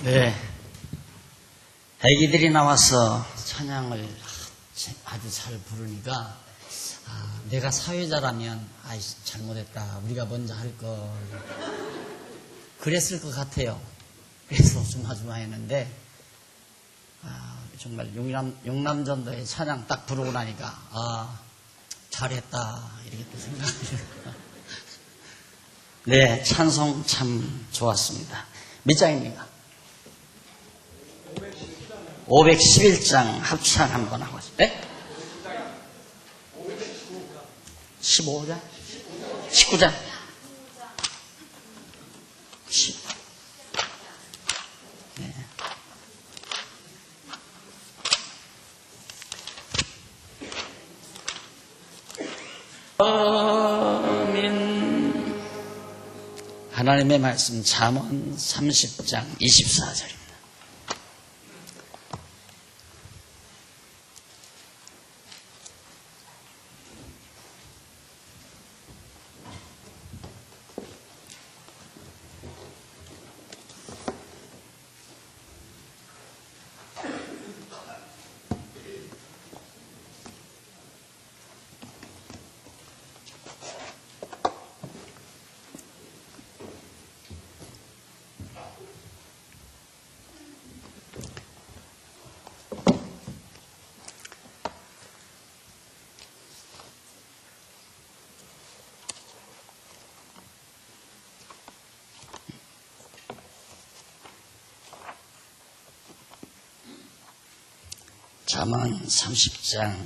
네. 애기들이 나와서 찬양을 아주 잘 부르니까 내가 사회자라면 잘못했다. 우리가 먼저 할 걸. 그랬을 것 같아요. 그래서 조마조마했는데 정말 용남전도의 찬양 딱 부르고 나니까 잘했다 이렇게 또 생각이 들어요. 네, 찬송 참 좋았습니다. 몇 장입니까? 511장 합창 한번 하고 있어요. 네? 15장? 19장? 10. 네. 하나님의 말씀 잠언 30장 24절입니다. 잠언 30장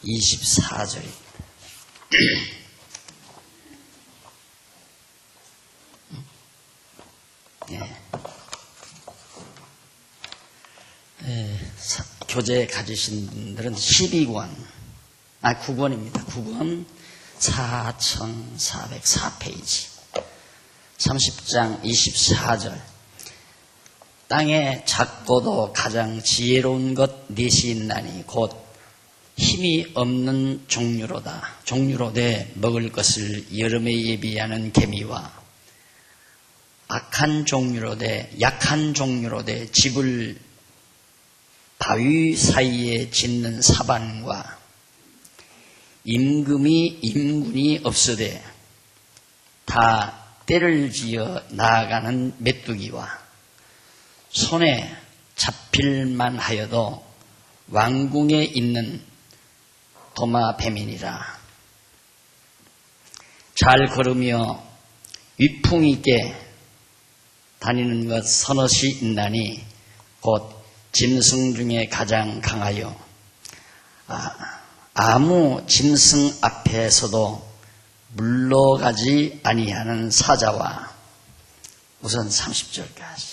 24절입니다. 교재 가지신 분들은 12권, 9권입니다. 9권 4404페이지. 30장 24절. 땅에 작고도 가장 지혜로운 것 넷이 있나니 곧 힘이 없는 종류로되 먹을 것을 여름에 예비하는 개미와 약한 종류로되 집을 바위 사이에 짓는 사반과 임군이 없으되 다 때를 지어 나아가는 메뚜기와 손에 잡힐만 하여도 왕궁에 있는 도마뱀이니라. 잘 걸으며 위풍 있게 다니는 것 서너시 있나니 곧 짐승 중에 가장 강하여 아무 짐승 앞에서도 물러가지 아니하는 사자와. 우선 30절까지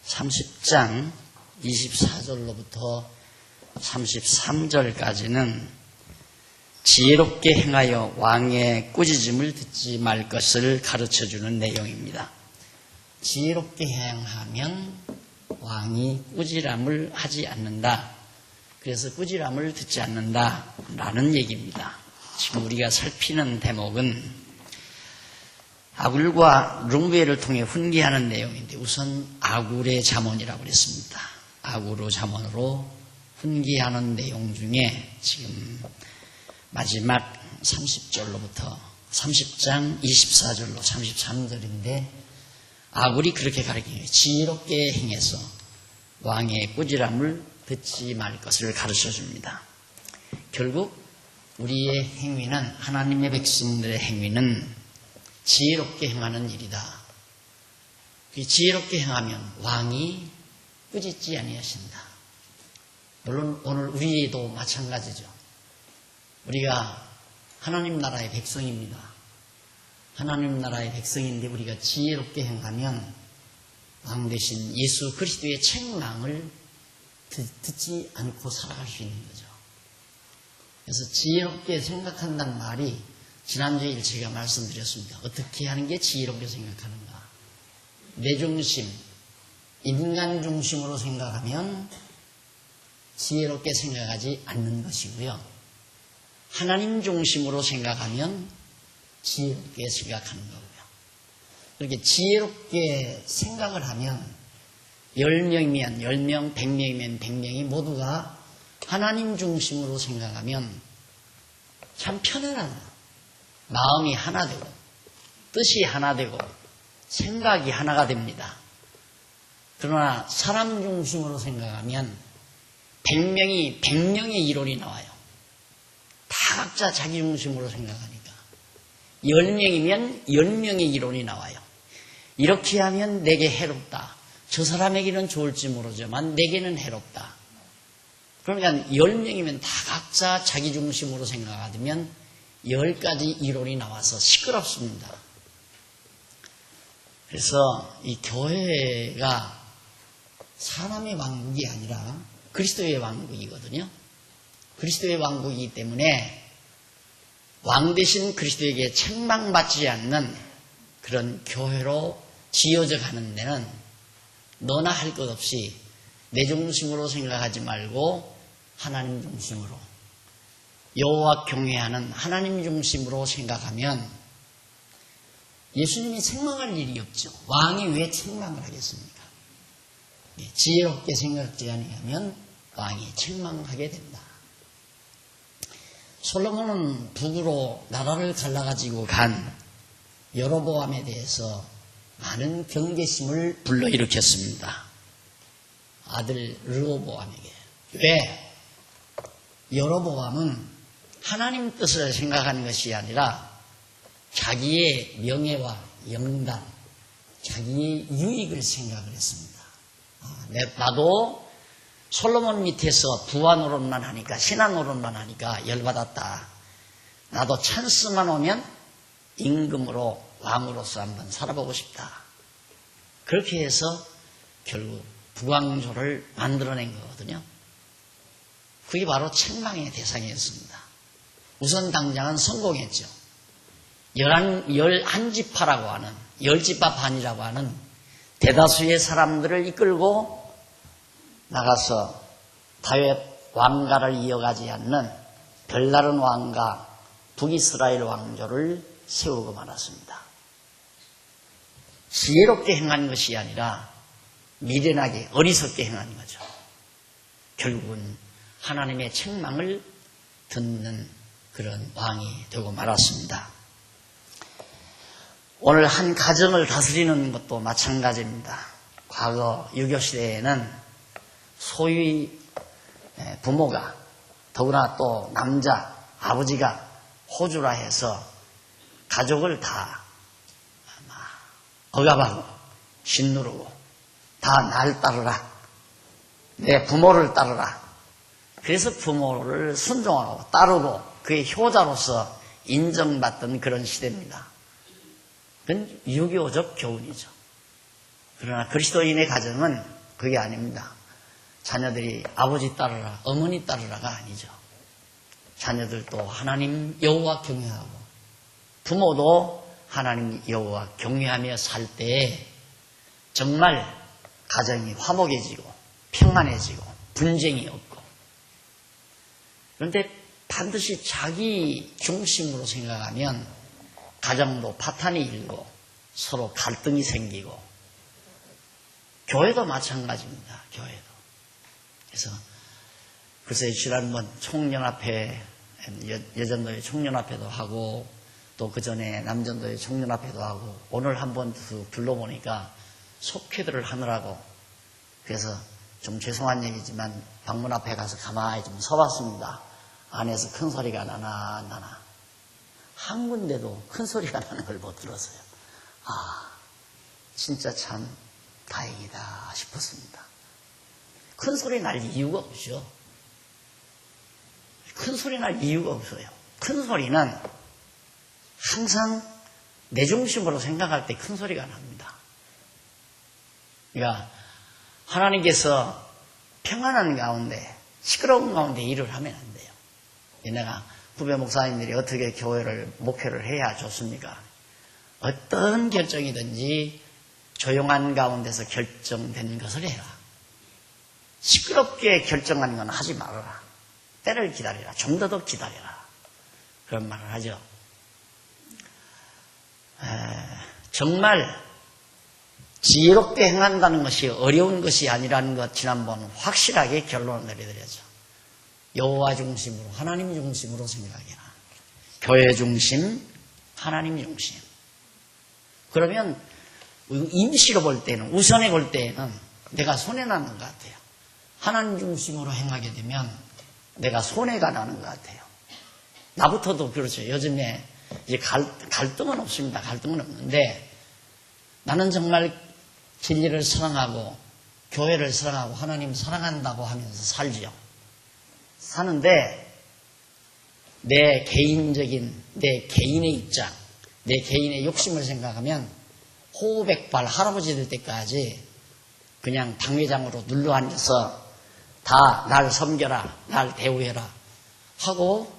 30장 24절로부터 33절까지는 지혜롭게 행하여 왕의 꾸짖음을 듣지 말 것을 가르쳐주는 내용입니다. 지혜롭게 행하면 왕이 꾸지람을 하지 않는다. 그래서 꾸지람을 듣지 않는다라는 얘기입니다. 지금 우리가 살피는 대목은 아굴과 룽베를 통해 훈계하는 내용인데 우선 아굴의 잠언이라고 그랬습니다. 아굴의 잠언으로 훈계하는 내용 중에 지금 마지막 30절로부터 30장 24절로 33절인데 아굴이 그렇게 가르치는 거예요. 지혜롭게 행해서 왕의 꾸지람을 듣지 말 것을 가르쳐줍니다. 결국 우리의 행위는 하나님의 백성들의 행위는 지혜롭게 행하는 일이다. 지혜롭게 행하면 왕이 꾸짖지 아니하신다. 물론 오늘 우리도 마찬가지죠. 우리가 하나님 나라의 백성입니다. 하나님 나라의 백성인데 우리가 지혜롭게 행하면 왕 대신 예수 그리스도의 책망을 듣지 않고 살아갈 수 있는 거죠. 그래서 지혜롭게 생각한다는 말이 지난주에 제가 말씀드렸습니다. 어떻게 하는 게 지혜롭게 생각하는가? 내 중심, 인간 중심으로 생각하면 지혜롭게 생각하지 않는 것이고요. 하나님 중심으로 생각하면 지혜롭게 생각하는 거고요. 이렇게 지혜롭게 생각을 하면 10명이면 10명, 100명이면 100명이 모두가 하나님 중심으로 생각하면 참 편안하다. 마음이 하나 되고 뜻이 하나 되고 생각이 하나가 됩니다. 그러나 사람 중심으로 생각하면 100명이 100명의 이론이 나와요. 다 각자 자기 중심으로 생각하니까 10명이면 10명의 이론이 나와요. 이렇게 하면 내게 해롭다. 저 사람에게는 좋을지 모르지만 내게는 해롭다. 그러니까 10명이면 다 각자 자기 중심으로 생각하면 10가지 이론이 나와서 시끄럽습니다. 그래서 이 교회가 사람의 왕국이 아니라 그리스도의 왕국이거든요. 그리스도의 왕국이기 때문에 왕 대신 그리스도에게 책망받지 않는 그런 교회로 지어져 가는 데는 너나 할 것 없이 내 중심으로 생각하지 말고 하나님 중심으로 여호와 경외하는 하나님 중심으로 생각하면 예수님이 책망할 일이 없죠. 왕이 왜 책망을 하겠습니까? 지혜롭게 생각지 않으면 왕이 책망하게 된다. 솔로몬은 북으로 나라를 갈라가지고 간 여로보암에 대해서 많은 경계심을 불러일으켰습니다. 아들 르호보암에게. 왜? 여로보암은 하나님 뜻을 생각하는 것이 아니라 자기의 명예와 영단, 자기의 유익을 생각을 했습니다. 나도 솔로몬 밑에서 부하 노릇만 하니까, 신하 노릇만 하니까 열받았다. 나도 찬스만 오면 임금으로 왕으로서 한번 살아보고 싶다. 그렇게 해서 결국 북왕조를 만들어낸 거거든요. 그게 바로 책망의 대상이었습니다. 우선 당장은 성공했죠. 11지파라고 하는, 10지파 반이라고 하는 대다수의 사람들을 이끌고 나가서 다윗 왕가를 이어가지 않는 별다른 왕가 북이스라엘 왕조를 세우고 말았습니다. 지혜롭게 행한 것이 아니라 미련하게 어리석게 행한 거죠. 결국은 하나님의 책망을 듣는 그런 왕이 되고 말았습니다. 오늘 한 가정을 다스리는 것도 마찬가지입니다. 과거 유교시대에는 소위 부모가, 더구나 또 남자 아버지가 호주라 해서 가족을 다 억압하고 짓누르고 다 날 따르라, 내 부모를 따르라. 그래서 부모를 순종하고 따르고 그의 효자로서 인정받던 그런 시대입니다. 그건 유교적 교훈이죠. 그러나 그리스도인의 가정은 그게 아닙니다. 자녀들이 아버지 따르라, 어머니 따르라가 아니죠. 자녀들도 하나님 여호와 경외하고 부모도 하나님 여호와 경외하며 살 때에 정말 가정이 화목해지고 평안해지고 분쟁이 없고, 그런데 반드시 자기 중심으로 생각하면 가정도 파탄이 일고 서로 갈등이 생기고, 교회도 마찬가지입니다. 교회도. 그래서 글쎄 지난번 총연합회, 여전도회 총연합회도 하고 또 그 전에 남전도회 총연합회도 하고 오늘 한번 둘러보니까 속회들을 하느라고, 그래서 좀 죄송한 얘기지만 방문 앞에 가서 가만히 좀 서봤습니다. 안에서 큰 소리가 나나 안 나나. 한 군데도 큰 소리가 나는 걸 못 들었어요. 아, 진짜 참 다행이다 싶었습니다. 큰 소리 날 이유가 없죠. 큰 소리 날 이유가 없어요. 큰 소리는 항상 내 중심으로 생각할 때 큰 소리가 납니다. 그러니까 하나님께서 평안한 가운데, 시끄러운 가운데 일을 하면 안 돼요. 내가 후배 목사님들이 어떻게 교회를 목회를 해야 좋습니까? 어떤 결정이든지 조용한 가운데서 결정된 것을 해라. 시끄럽게 결정하는 건 하지 말아라. 때를 기다리라. 좀 더 기다려라. 그런 말을 하죠. 정말 지혜롭게 행한다는 것이 어려운 것이 아니라는 것 지난번 확실하게 결론을 내려드렸죠. 여호와 중심으로, 하나님 중심으로 생각해라. 교회 중심, 하나님 중심. 그러면 임시로 볼 때는, 우선에 볼 때는 내가 손해나는 것 같아요. 하나님 중심으로 행하게 되면 내가 손해가 나는 것 같아요. 나부터도 그렇죠. 요즘에 이제 갈등은 없습니다. 갈등은 없는데 나는 정말 진리를 사랑하고 교회를 사랑하고 하나님 사랑한다고 하면서 살지요. 사는데 내 개인적인, 내 개인의 입장, 내 개인의 욕심을 생각하면 호백발 할아버지 될 때까지 그냥 당회장으로 눌러앉아서 다 날 섬겨라, 날 대우해라 하고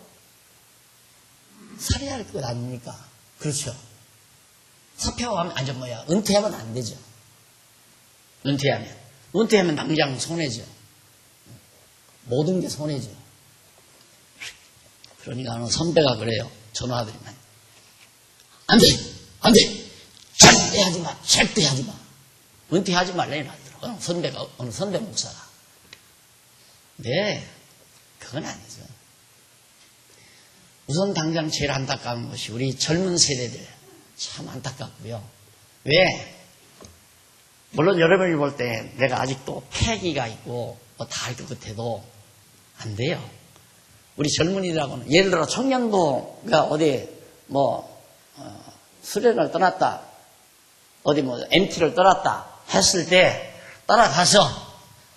살아야 할 것 아닙니까? 그렇죠. 사표하면, 은퇴하면 안 되죠. 은퇴하면 당장 손해죠. 모든 게 손해죠. 그러니까 선배가 그래요. 전화드리면. 안 돼! 절대 하지 마! 은퇴하지 말래, 나더라고요. 어느 선배 목사가. 네, 그건 아니죠. 우선 당장 제일 안타까운 것이 우리 젊은 세대들 참 안타깝고요. 왜? 물론 여러분이 볼 때 내가 아직도 패기가 있고 다 할 것 같아도 안 돼요. 우리 젊은이들하고는 예를 들어 청년부가 어디 수련을 떠났다, 어디 MT를 떠났다 했을 때 따라가서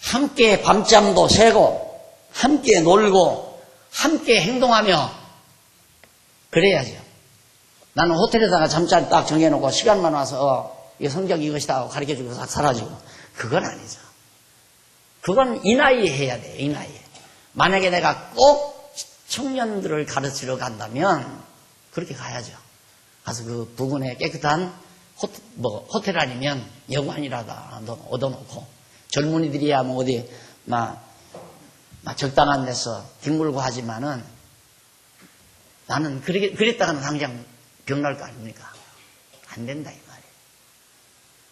함께 밤잠도 새고 함께 놀고 함께 행동하며 그래야죠. 나는 호텔에다가 잠자리 딱 정해놓고 시간만 와서 이 성경 이것이다 하고 가르쳐주고 싹 사라지고 그건 아니죠. 그건 이 나이에 해야 돼요. 이 나이에. 만약에 내가 꼭 청년들을 가르치러 간다면 그렇게 가야죠. 가서 그 부근에 깨끗한 호텔 아니면 여관이라도 얻어놓고 젊은이들이야 어디 적당한 데서 뒹굴고 하지만은 나는 그랬다가는 당장 병날 거 아닙니까? 안 된다 이 말이에요.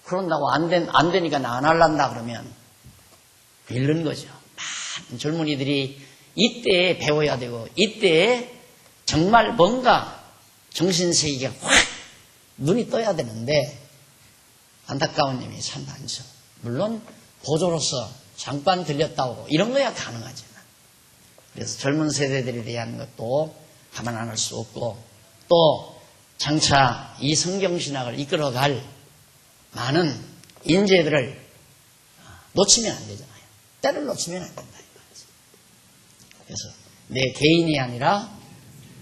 그런다고 안 되니까 나 안 할란다 그러면 잃는 거죠. 많은 젊은이들이 이때에 배워야 되고 이때에 정말 뭔가 정신세계가 확 눈이 떠야 되는데 안타까운 점이 참 많죠. 물론 보조로서 잠깐 들렸다 오고 이런 거야 가능하지만 그래서 젊은 세대들에 대한 것도 가만 안 할 수 없고 또 장차 이 성경신학을 이끌어갈 많은 인재들을 놓치면 안 되잖아요. 때를 놓치면 안 된다. 그래서 내 개인이 아니라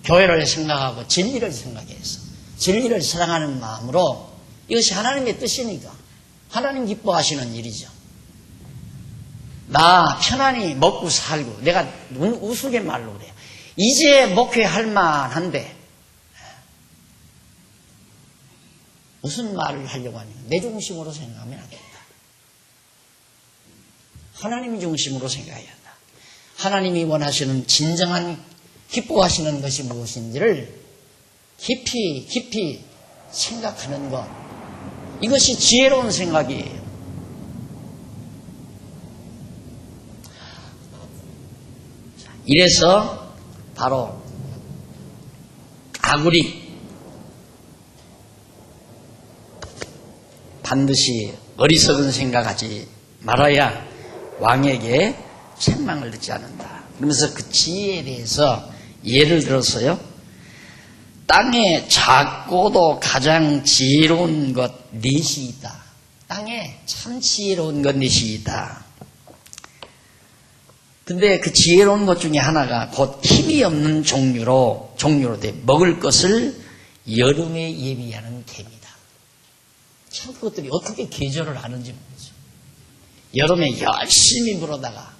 교회를 생각하고 진리를 생각해서 진리를 사랑하는 마음으로 이것이 하나님의 뜻이니까 하나님 기뻐하시는 일이죠. 나 편안히 먹고 살고 내가 우스갯말로 그래요. 이제 목회할 만한데 무슨 말을 하려고 하냐. 내 중심으로 생각하면 안 된다. 하나님 중심으로 생각해야 한다. 하나님이 원하시는 진정한 기뻐하시는 것이 무엇인지를 깊이 생각하는 것. 이것이 지혜로운 생각이에요. 이래서 바로 아구리 반드시 어리석은 생각하지 말아야 왕에게 책망을 듣지 않는다. 그러면서 그 지혜에 대해서 예를 들어서요. 땅에 작고도 가장 지혜로운 것 넷이 있다. 땅에 참 지혜로운 것 넷이 있다. 근데 그 지혜로운 것 중에 하나가 곧 힘이 없는 종류로 돼 먹을 것을 여름에 예비하는 개입니다. 참 그것들이 어떻게 계절을 아는지 모르죠. 여름에 열심히 물어다가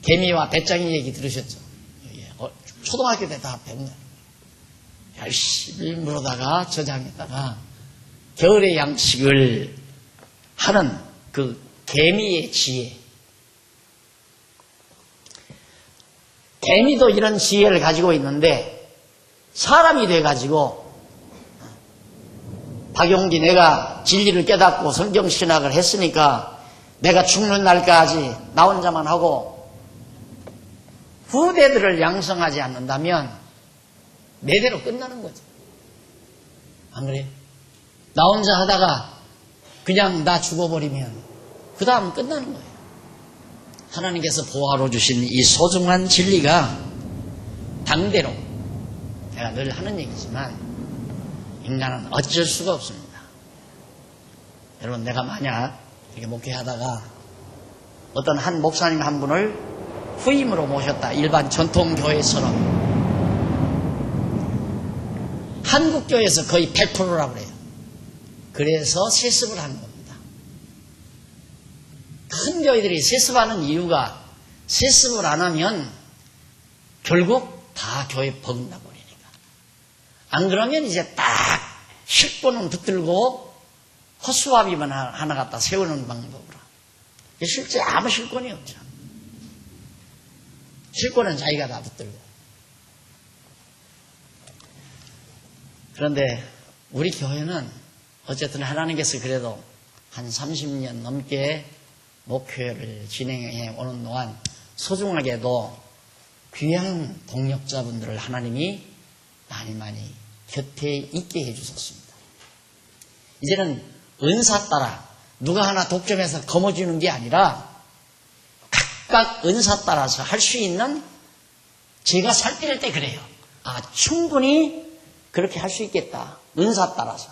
개미와 배짱이 얘기 들으셨죠? 초등학교 때 다 배웠네. 열심히 물어다가 저장했다가 겨울의 양식을 하는 그 개미의 지혜. 개미도 이런 지혜를 가지고 있는데 사람이 돼가지고 박용기 내가 진리를 깨닫고 성경 신학을 했으니까 내가 죽는 날까지 나 혼자만 하고 후대들을 양성하지 않는다면 내대로 끝나는 거죠. 안 그래요? 나 혼자 하다가 그냥 나 죽어버리면 그 다음 끝나는 거예요. 하나님께서 보화로 주신 이 소중한 진리가 당대로, 제가 늘 하는 얘기지만 인간은 어쩔 수가 없습니다. 여러분, 내가 만약 이렇게 목회하다가 어떤 한 목사님 한 분을 후임으로 모셨다. 일반 전통교회처럼. 한국교회에서 거의 100%라고 그래요. 그래서 세습을 하는 겁니다. 큰 교회들이 세습하는 이유가 세습을 안 하면 결국 다 교회 버금나 버리니까. 안 그러면 이제 딱 실권은 붙들고 허수아비만 하나 갖다 세우는 방법으로. 실제 아무 실권이 없죠. 실권은 자기가 다 붙들고. 그런데 우리 교회는 어쨌든 하나님께서 그래도 한 30년 넘게 목회를 진행해 오는 동안 소중하게도 귀한 동역자분들을 하나님이 많이 곁에 있게 해주셨습니다. 이제는 은사 따라 누가 하나 독점해서 거머쥐는 게 아니라 각각 은사 따라서 할 수 있는, 제가 살필 때 그래요. 충분히 그렇게 할 수 있겠다. 은사 따라서.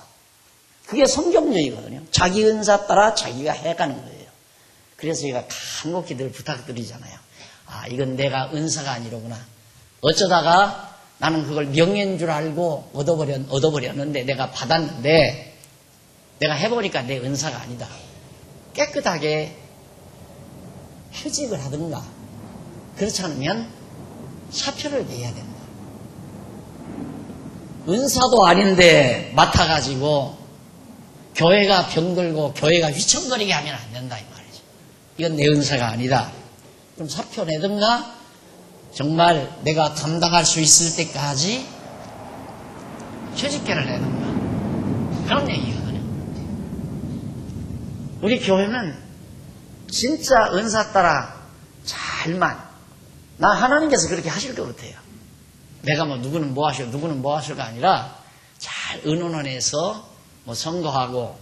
그게 성경적이거든요. 자기 은사 따라 자기가 해가는 거예요. 그래서 제가 간곡히 늘 부탁드리잖아요. 이건 내가 은사가 아니로구나. 어쩌다가 나는 그걸 명예인 줄 알고 얻어버렸는데, 내가 받았는데, 내가 해보니까 내 은사가 아니다. 깨끗하게 휴직을 하든가, 그렇지 않으면 사표를 내야 된다. 은사도 아닌데 맡아가지고 교회가 병들고 교회가 휘청거리게 하면 안 된다, 이 말이죠. 이건 내 은사가 아니다. 그럼 사표 내든가, 정말 내가 감당할 수 있을 때까지 휴직계를 내든가, 그런 얘기거든요. 우리 교회는 진짜 은사 따라 잘만, 나 하나님께서 그렇게 하실 것 같아요. 내가 누구는 뭐 하시고 누구는 뭐 하실가 아니라 잘 의논해서 선거하고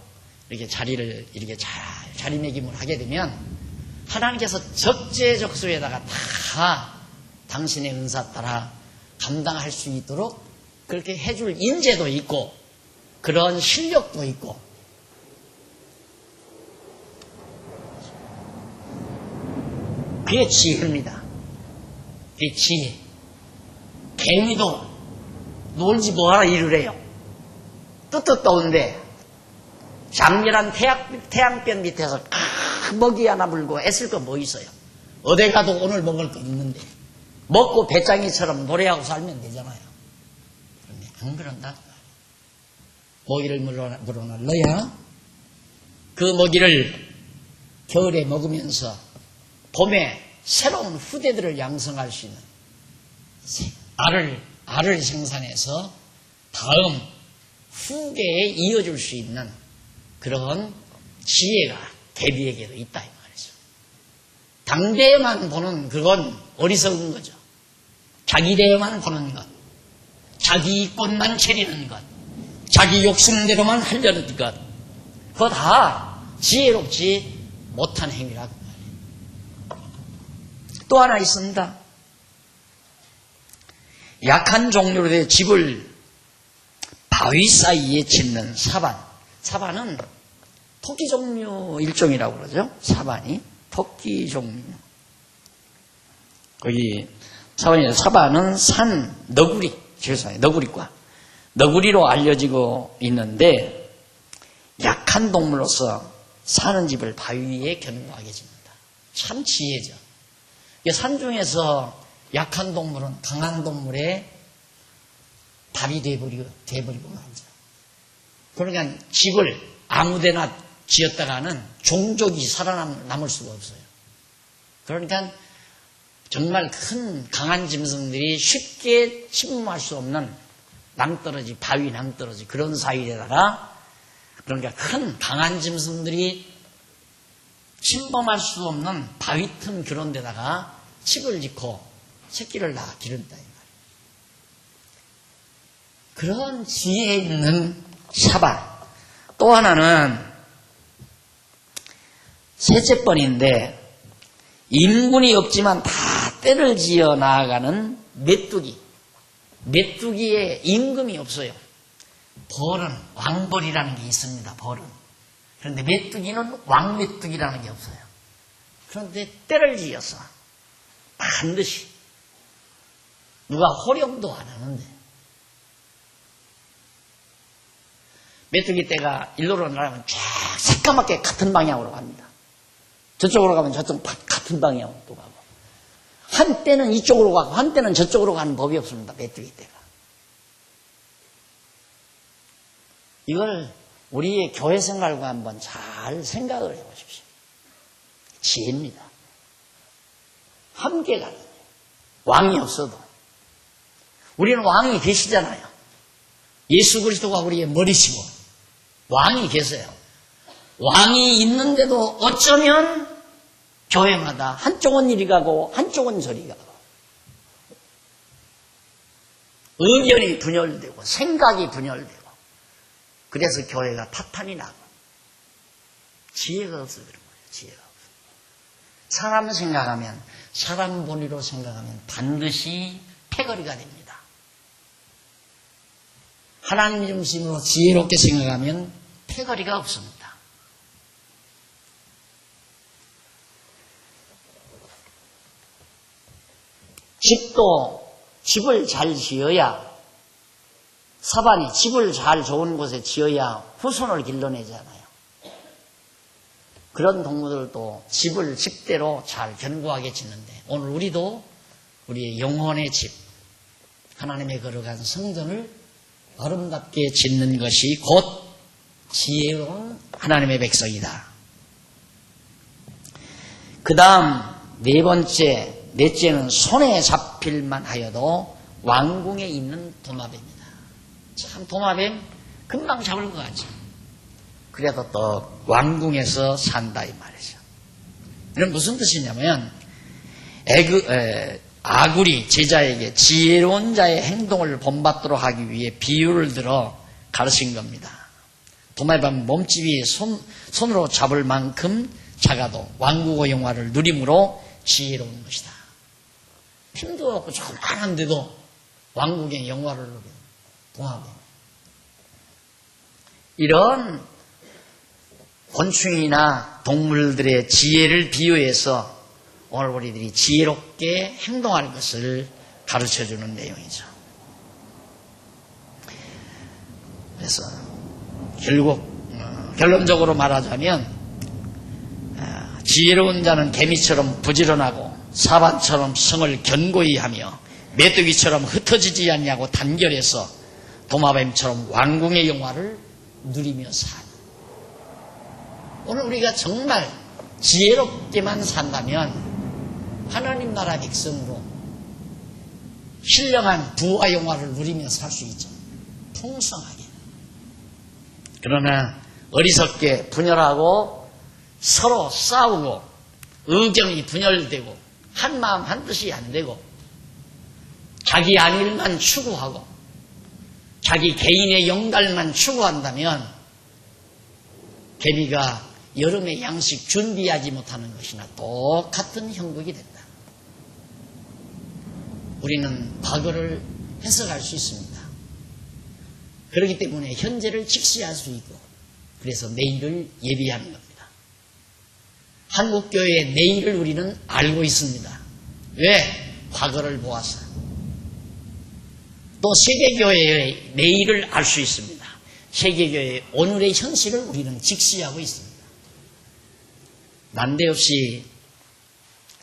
이렇게 자리를 이렇게 잘 자리매김을 하게 되면 하나님께서 적재적소에다가 다 당신의 은사 따라 감당할 수 있도록 그렇게 해줄 인재도 있고 그런 실력도 있고, 그게 지혜입니다. 그게 지혜. 개미도 놀지 뭐하라 일을 해요. 뜨뜻떠운데 장렬한 태양볕 밑에서 큰 먹이 하나 물고 애쓸 거 뭐 있어요. 어디 가도 오늘 먹을 거 있는데 먹고 배짱이처럼 노래하고 살면 되잖아요. 그런데 안 그런다. 먹이를 물어놔야 그 먹이를 겨울에 먹으면서 봄에 새로운 후대들을 양성할 수 있는 알을 생산해서 다음 후계에 이어줄 수 있는 그런 지혜가 대비에게도 있다, 이 말이죠. 당대에만 보는 그건 어리석은 거죠. 자기 대에만 보는 것, 자기 꽃만 차리는 것, 자기 욕심대로만 하려는 것, 그거 다 지혜롭지 못한 행위라고 말이에요. 또 하나 있습니다. 약한 종류로 된 집을 바위 사이에 짓는 사반. 사반은 토끼 종류 일종이라고 그러죠. 사반이 토끼 종류. 거기 사반은 산 너구리, 죄송해요, 너구리과 너구리로 알려지고 있는데, 약한 동물로서 사는 집을 바위 위에 견고하게 짓는다. 참 지혜죠. 산 중에서 약한 동물은 강한 동물의 답이 돼버리고 말이죠. 그러니까 집을 아무데나 지었다가는 종족이 살아남을 수가 없어요. 그러니까 정말 큰 강한 짐승들이 쉽게 침범할 수 없는 낭떠러지, 바위 낭떠러지 그런 사이에다가 그러니까 큰 강한 짐승들이 침범할 수 없는 바위 틈 그런 데다가 집을 짓고 새끼를 낳아 기른다 이 말이에요. 그런 지혜 있는 샤발. 또 하나는 셋째 번인데 임군이 없지만 다 때를 지어 나아가는 메뚜기. 메뚜기에 임금이 없어요. 벌은 왕벌이라는 게 있습니다. 벌은. 그런데 메뚜기는 왕메뚜기라는 게 없어요. 그런데 때를 지어서 반드시 누가 호령도 안 하는데 메뚜기 떼가 일로로 날아가면 쫙 새까맣게 같은 방향으로 갑니다. 저쪽으로 가면 저쪽 같은 방향으로 또 가고 한때는 이쪽으로 가고 한때는 저쪽으로 가는 법이 없습니다. 메뚜기 떼가. 이걸 우리의 교회 생활과 한번 잘 생각을 해보십시오. 지혜입니다. 함께 가는 거예요. 왕이 없어도. 우리는 왕이 계시잖아요. 예수 그리스도가 우리의 머리시고 왕이 계세요. 왕이 있는데도 어쩌면 교회마다 한쪽은 이리 가고 한쪽은 저리 가고 의견이 분열되고 생각이 분열되고 그래서 교회가 파탄이 나고 지혜가 없어서 그런 거예요. 지혜가 없어. 사람 생각하면 사람 본위로 생각하면 반드시 패거리가 됩니다. 하나님 중심으로 지혜롭게 생각하면 패거리가 없습니다. 집을 잘 지어야 사반이 집을 잘 좋은 곳에 지어야 후손을 길러내잖아요. 그런 동무들도 집을 집대로 잘 견고하게 짓는데 오늘 우리도 우리의 영혼의 집 하나님의 거룩한 성전을 아름답게 짓는 것이 곧 지혜로운 하나님의 백성이다. 그 다음 넷째는 손에 잡힐만 하여도 왕궁에 있는 도마뱀입니다. 참 도마뱀 금방 잡을 것 같죠. 그래도 또 왕궁에서 산다 이 말이죠. 이건 무슨 뜻이냐면 아굴이 제자에게 지혜로운 자의 행동을 본받도록 하기 위해 비유를 들어 가르친 겁니다. 도마뱀 몸집이 손으로 잡을 만큼 작아도 왕국의 영화를 누림으로 지혜로운 것이다. 힘도 없고 조그만한데도 왕국의 영화를 누리는 도마뱀. 이런 곤충이나 동물들의 지혜를 비유해서 오늘 우리들이 지혜롭게 행동할 것을 가르쳐주는 내용이죠. 그래서 결론적으로 말하자면 지혜로운 자는 개미처럼 부지런하고 사반처럼 성을 견고히 하며 메뚜기처럼 흩어지지 않냐고 단결해서 도마뱀처럼 왕궁의 영화를 누리며 사는. 오늘 우리가 정말 지혜롭게만 산다면 하나님 나라 백성으로 신령한 부와 영화를 누리며 살 수 있죠. 풍성하게. 그러나 어리석게 분열하고 서로 싸우고 의견이 분열되고 한마음 한뜻이 안 되고 자기 안일만 추구하고 자기 개인의 영달만 추구한다면 개미가 여름의 양식 준비하지 못하는 것이나 똑같은 형국이 된다. 우리는 과거를 해석할 수 있습니다. 그렇기 때문에 현재를 직시할 수 있고 그래서 내일을 예비하는 겁니다. 한국교회의 내일을 우리는 알고 있습니다. 왜? 과거를 보아서. 또 세계교회의 내일을 알 수 있습니다. 세계교회의 오늘의 현실을 우리는 직시하고 있습니다. 난데없이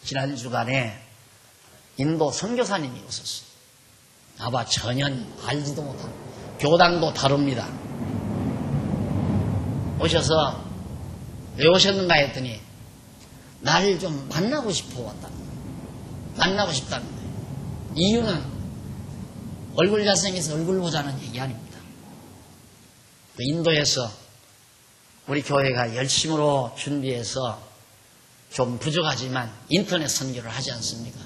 지난 주간에 인도 선교사님이 오셨어요. 아마 전혀 알지도 못하고 교단도 다릅니다. 오셔서 왜 오셨는가 했더니 나를 좀 만나고 싶어 왔다. 만나고 싶다는 거예요. 이유는 얼굴 잘생겨서 얼굴 보자는 얘기 아닙니다. 인도에서 우리 교회가 열심으로 준비해서 좀 부족하지만 인터넷 선교를 하지 않습니까?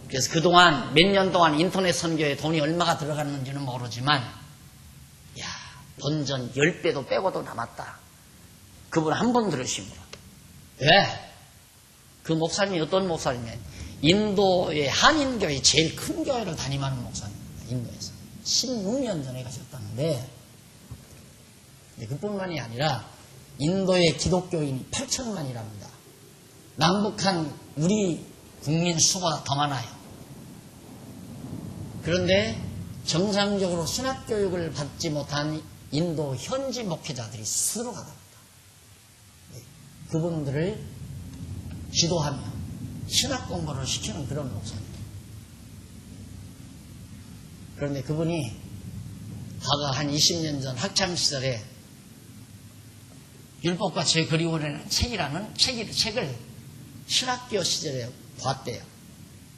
그래서 그동안 몇 년 동안 인터넷 선교에 돈이 얼마가 들어갔는지는 모르지만 본전 10배도 빼고도 남았다. 그분 한 번 들으시면 왜? 그 목사님이 어떤 목사님이냐면 인도의 한인교회 제일 큰 교회를 담임하는 목사님입니다. 인도에서 16년 전에 가셨다는데 그뿐만이 아니라 인도의 기독교인이 8천만이랍니다. 남북한 우리 국민 수보다 더 많아요. 그런데 정상적으로 신학교육을 받지 못한 인도 현지 목회자들이 스스로 가답니다. 그분들을 지도하며 신학 공부를 시키는 그런 목사입니다. 그런데 그분이 과거 한 20년 전 학창시절에 율법과 제 그리움이라는 책이라는 책을 신학교 시절에 봤대요.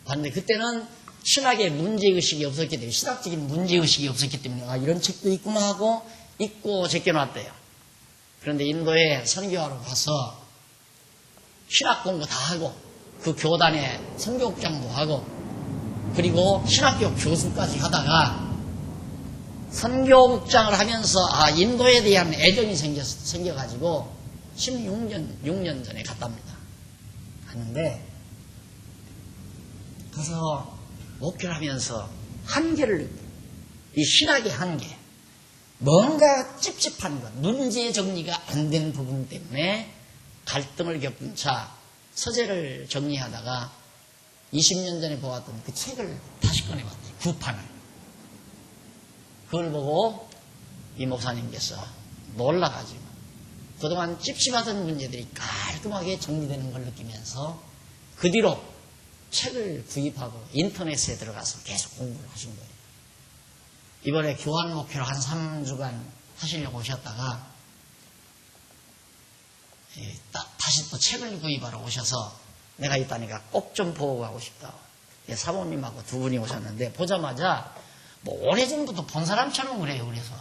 봤는데 그때는 신학에 문제의식이 없었기 때문에 신학적인 문제의식이 없었기 때문에 이런 책도 있구나 하고 읽고 제껴놨대요. 그런데 인도에 선교하러 가서 신학 공부 다 하고 그 교단에 선교국장도 하고 그리고 신학교 교수까지 하다가 선교국장을 하면서 인도에 대한 애정이 생겨가지고 16년 전에 갔답니다. 갔는데 가서 목회를 하면서 한계를 느껴요. 이 신학의 한계. 뭔가 찝찝한 것, 문제 정리가 안 된 부분 때문에 갈등을 겪은 차 서재를 정리하다가 20년 전에 보았던 그 책을 다시 꺼내봤대요. 구판을. 그걸 보고 이 목사님께서 놀라가지고 그동안 찝찝하던 문제들이 깔끔하게 정리되는 걸 느끼면서 그 뒤로 책을 구입하고 인터넷에 들어가서 계속 공부를 하신 거예요. 이번에 교환 목회로 한 3주간 하시려고 오셨다가 다시 또 책을 구입하러 오셔서 내가 있다니까 꼭 좀 보고 가고 싶다. 사모님하고 두 분이 오셨는데 보자마자 오래전부터 본 사람처럼 그래요. 그래서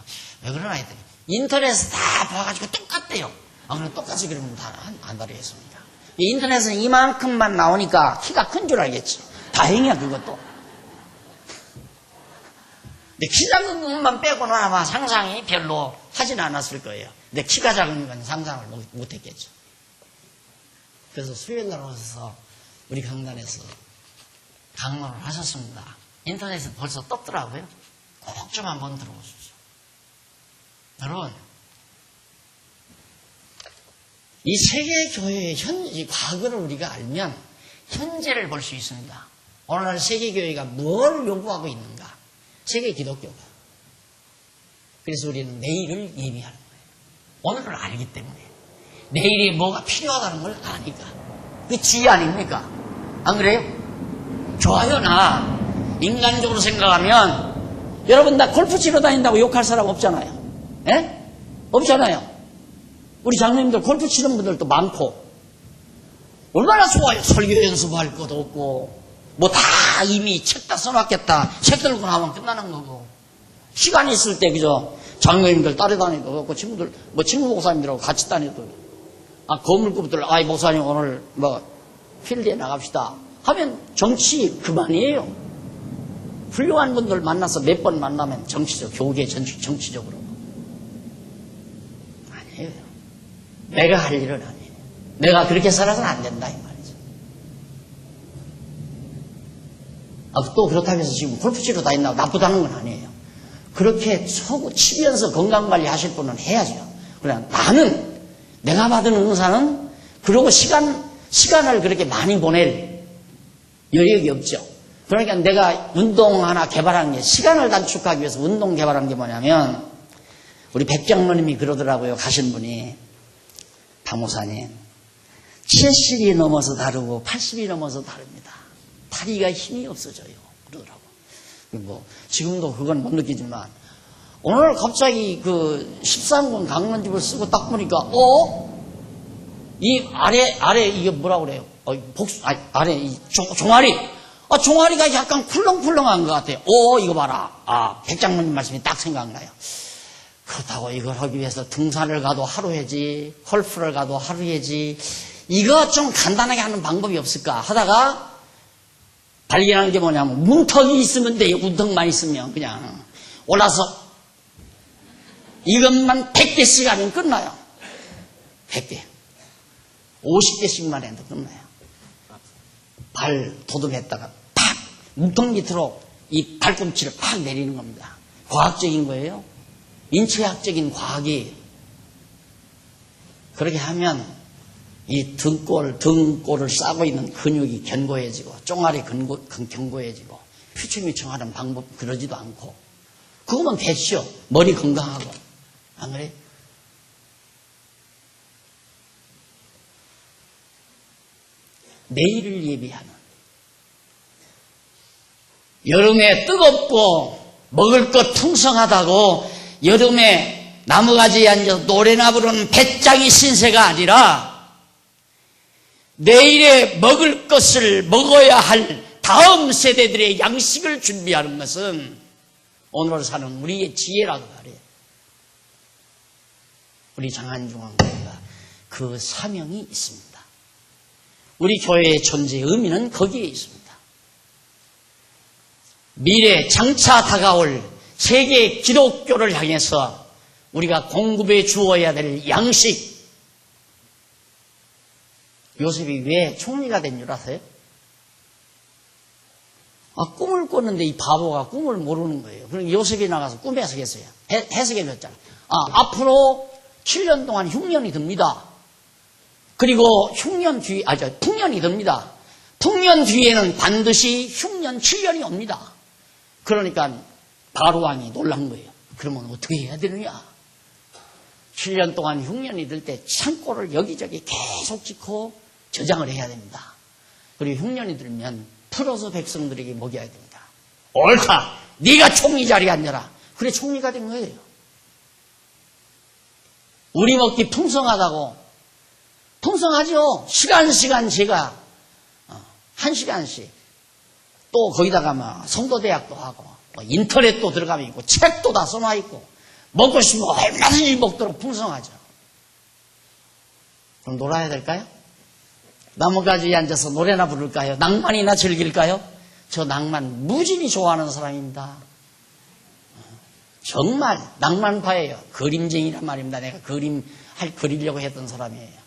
왜 그러나 했더니 인터넷에서 다 봐가지고 똑같대요. 그럼 똑같이 그러면 다 안 다르겠습니다. 인터넷은 이만큼만 나오니까 키가 큰 줄 알겠지. 다행이야 그것도. 근데 키 작은 것만 빼고는 아마 상상이 별로 하진 않았을 거예요. 근데 키가 작은 건 상상을 못했겠죠. 그래서 수요일날 오셔서 우리 강단에서 강론을 하셨습니다. 인터넷에 벌써 떴더라고요. 꼭 좀 한번 들어보십시오. 여러분, 이 세계교회의 이 과거를 우리가 알면 현재를 볼 수 있습니다. 오늘날 세계교회가 뭘 요구하고 있는가? 세계 기독교가. 그래서 우리는 내일을 예비하는 거예요. 오늘을 알기 때문에. 내일이 뭐가 필요하다는 걸 아니까. 그 지혜 아닙니까? 안 그래요? 좋아요, 나. 인간적으로 생각하면 여러분 나 골프 치러 다닌다고 욕할 사람 없잖아요. 예? 없잖아요. 우리 장로님들 골프 치는 분들도 많고 얼마나 좋아요. 설교 연습할 것도 없고 뭐 다 이미 책 다 써놨겠다. 책 들고 나면 끝나는 거고 시간이 있을 때 그저 장로님들 따라다니도 그렇고 친구들 뭐 친구 목사님들하고 같이 다니도 거물급들 목사님 오늘 필드에 나갑시다 하면 정치 그만이에요. 훌륭한 분들 만나서 몇 번 만나면 정치적 교계 정치적으로 아니에요. 내가 할 일은 아니에요. 내가 그렇게 살아서는 안 된다 이 말이죠. 또 그렇다고 해서 지금 골프 치러 다닌다고 나쁘다는 건 아니에요. 그렇게 치면서 건강관리 하실 분은 해야죠. 그러나 나는 내가 받은 은사는 그러고 시간을 그렇게 많이 보낼 여력이 없죠. 그러니까 내가 운동 하나 개발한 게 시간을 단축하기 위해서 운동 개발한 게 뭐냐면 우리 백장로님이 그러더라고요. 가신 분이 박목사님 70이 넘어서 다르고 80이 넘어서 다릅니다. 다리가 힘이 없어져요. 그러더라고. 지금도 그건 못 느끼지만 오늘 갑자기 그 13권 강론집을 쓰고 딱 보니까 이 아래 이게 뭐라 그래요? 아래 이 종아리. 종아리가 약간 쿨렁쿨렁한 것 같아요. 이거 봐라. 백장로님 말씀이 딱 생각나요. 그렇다고 이걸 하기 위해서 등산을 가도 하루해지, 골프를 가도 하루해지, 이거 좀 간단하게 하는 방법이 없을까 하다가 발견한 게 뭐냐면 문턱이 있으면 돼요. 문턱만 있으면 그냥 올라서 이것만 100개씩 하면 끝나요. 100개. 50개씩만 해도 끝나요. 발 도듬했다가 팍 문턱 밑으로 이 발꿈치를 팍 내리는 겁니다. 과학적인 거예요. 인체학적인 과학이에요. 그렇게 하면 이 등골을 싸고 있는 근육이 견고해지고 쫑알이 견고해지고 휘청휘청하는 방법 그러지도 않고 그거면 됐죠. 머리 건강하고. 안 그래? 내일을 예비하는 여름에 뜨겁고 먹을 것 풍성하다고 여름에 나무가지에 앉아서 노래나 부르는 배짱이 신세가 아니라 내일에 먹을 것을 먹어야 할 다음 세대들의 양식을 준비하는 것은 오늘 사는 우리의 지혜라고 말해요. 우리 장안중앙교회가 그 사명이 있습니다. 우리 교회의 존재의 의미는 거기에 있습니다. 미래 장차 다가올 세계 기독교를 향해서 우리가 공급해 주어야 될 양식. 요셉이 왜 총리가 된 줄 아세요? 꿈을 꿨는데 이 바보가 꿈을 모르는 거예요. 그럼 요셉이 나가서 꿈 해석했어요. 해석해 줬잖아. 앞으로 7년 동안 흉년이 듭니다. 그리고 풍년이 듭니다. 풍년 뒤에는 반드시 흉년 7년이 옵니다. 그러니까 바로왕이 놀란 거예요. 그러면 어떻게 해야 되느냐? 7년 동안 흉년이 들 때 창고를 여기저기 계속 짓고 저장을 해야 됩니다. 그리고 흉년이 들면 풀어서 백성들에게 먹여야 됩니다. 옳다. 네가 총리 자리에 앉아라. 그래 총리가 된 거예요. 우리 먹기 풍성하다고. 풍성하죠. 시간 제가 1시간씩 또 거기다가 성도대학도 하고 인터넷도 들어가면 있고 책도 다 써놔 있고 먹고 싶으면 얼마든지 먹도록 풍성하죠. 그럼 놀아야 될까요? 나무가지에 앉아서 노래나 부를까요? 낭만이나 즐길까요? 저 낭만 무진히 좋아하는 사람입니다. 정말 낭만파예요. 그림쟁이란 말입니다. 내가 그리려고 했던 사람이에요.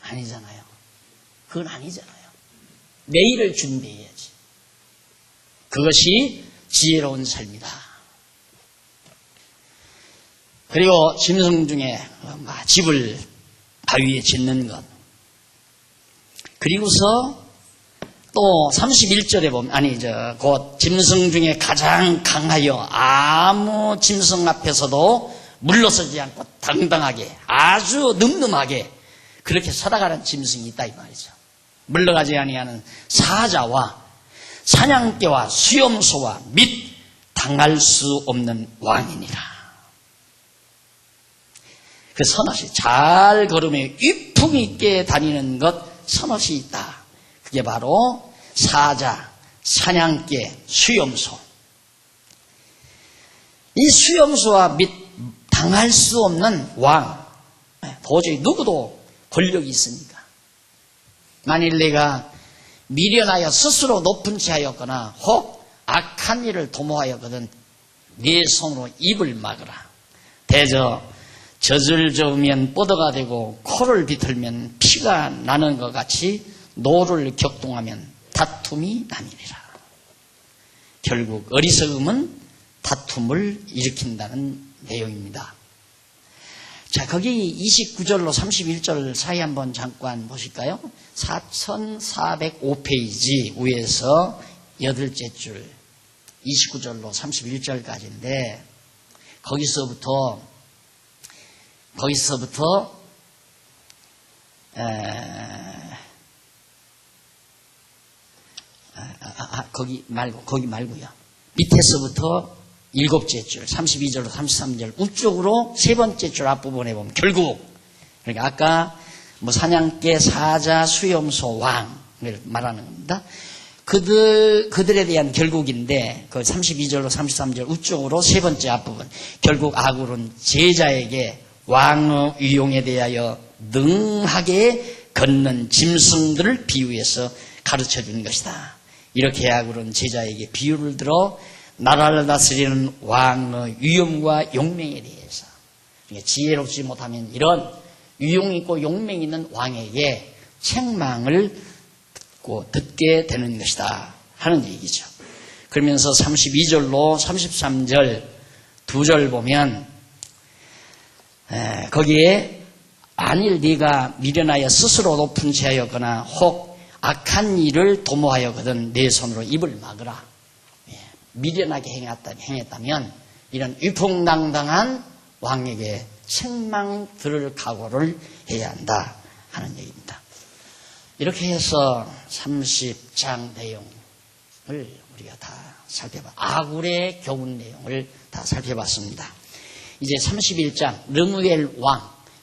아니잖아요. 그건 아니잖아요. 내일을 준비해야지. 그것이 지혜로운 삶이다. 그리고 짐승 중에 집을 바위에 짓는 것. 그리고서 또 31절에 보면 곧 짐승 중에 가장 강하여 아무 짐승 앞에서도 물러서지 않고 당당하게 아주 늠름하게 그렇게 살아가는 짐승이 있다 이 말이죠. 물러가지 아니하는 사자와 사냥개와 수염소와 및 당할 수 없는 왕이니라. 그 선엇이 잘 걸으며 위풍 있게 다니는 것 선엇이 있다. 그게 바로 사자, 사냥개, 수염소. 이 수염소와 및 당할 수 없는 왕. 도저히 누구도 권력이 있습니까? 만일 내가 미련하여 스스로 높은 체하였거나 혹 악한 일을 도모하였거든 네 손으로 입을 막으라. 대저 젖을 저으면 뻗어가 되고 코를 비틀면 피가 나는 것 같이 노를 격동하면 다툼이 나뉘리라. 결국 어리석음은 다툼을 일으킨다는 내용입니다. 자, 거기 29절로 31절 사이 한번 잠깐 보실까요? 4405페이지 위에서 8째 줄 29절로 31절까지인데 거기서부터 거기 말고요. 밑에서부터 7째 줄, 32절로 33절 우쪽으로 3번째 줄 앞부분에 보면 결국 그러니까 아까 사냥개, 사자, 수염소, 왕을 말하는 겁니다. 그들에 대한 결국인데, 그 32절로 33절 우쪽으로 세 번째 앞부분. 결국 아굴은 제자에게 왕의 위용에 대하여 능하게 걷는 짐승들을 비유해서 가르쳐 주는 것이다. 이렇게 아굴은 제자에게 비유를 들어 나라를 다스리는 왕의 위엄과 용맹에 대해서, 지혜롭지 못하면 이런 위용 있고 용맹 있는 왕에게 책망을 듣게 되는 것이다 하는 얘기죠. 그러면서 32절로 33절 두 절 보면 거기에 만일 네가 미련하여 스스로 높은 죄하였거나 혹 악한 일을 도모하였거든 내 손으로 입을 막으라. 미련하게 행했다면 이런 위풍당당한 왕에게 책망 들을 각오를 해야 한다 하는 얘기입니다. 이렇게 해서 30장 내용을 우리가 다 아굴의 교훈 내용을 다 살펴봤습니다. 이제 31장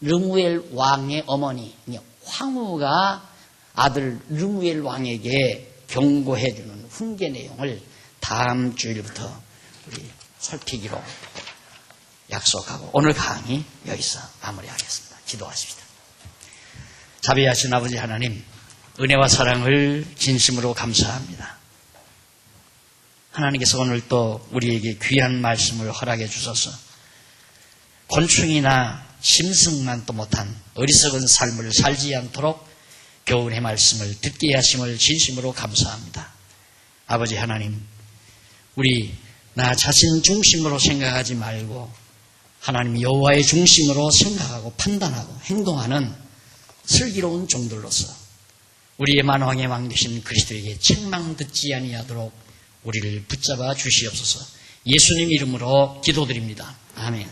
르무엘 왕의 어머니 황후가 아들 르무엘 왕에게 경고해 주는 훈계 내용을 다음 주일부터 우리 살피기로 약속하고 오늘 강의 여기서 마무리하겠습니다. 기도하십시다. 자비하신 아버지 하나님, 은혜와 사랑을 진심으로 감사합니다. 하나님께서 오늘 또 우리에게 귀한 말씀을 허락해 주셔서 곤충이나 짐승만도 못한 어리석은 삶을 살지 않도록 교훈의 말씀을 듣게 하심을 진심으로 감사합니다. 아버지 하나님, 우리 나 자신 중심으로 생각하지 말고 하나님 여호와의 중심으로 생각하고 판단하고 행동하는 슬기로운 종들로서 우리의 만왕의 왕 되신 그리스도에게 책망 듣지 아니하도록 우리를 붙잡아 주시옵소서. 예수님 이름으로 기도드립니다. 아멘.